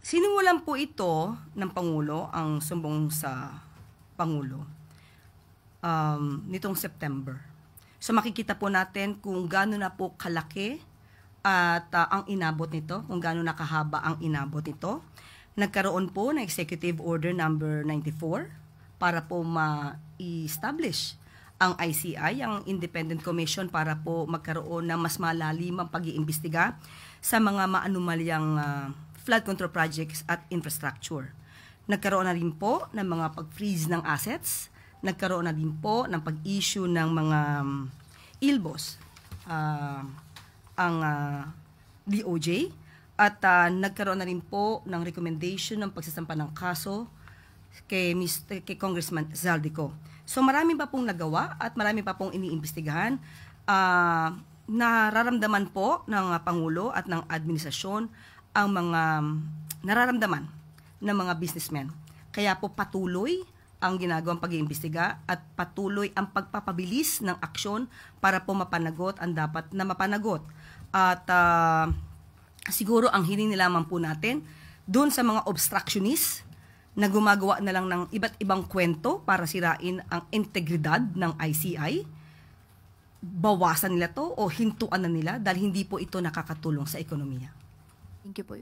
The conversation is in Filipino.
Sinimulan po ito ng Pangulo, ang sumbong sa Pangulo, nitong September. So makikita po natin kung gaano na po kalaki at ang inabot nito, kung gaano nakahaba ang inabot nito. Nagkaroon po ng Executive Order number 94 para po ma-establish ang ICI, ang Independent Commission, para po magkaroon ng mas malalimang pag-iimbestiga sa mga maanumalyang flood control projects at infrastructure. Nagkaroon na rin po ng mga pag-freeze ng assets, nagkaroon na rin po ng pag-issue ng mga ILBOs, ang DOJ, at nagkaroon na rin po ng recommendation ng pagsasampa ng kaso kay Congressman Zaldico. So marami pa pong nagawa at marami pa pong iniimbestigahan. Nararamdaman po ng Pangulo at ng administrasyon ang mga nararamdaman ng mga businessmen. Kaya po patuloy ang ginagawang pag-iimbestiga at patuloy ang pagpapabilis ng aksyon para po mapanagot ang dapat na mapanagot. At siguro ang hiling nilaman po natin doon sa mga obstructionists na gumagawa na lang ng iba't ibang kwento para sirain ang integridad ng ICI, bawasan nila to o hintuan na nila dahil hindi po ito nakakatulong sa ekonomiya. Thank you po.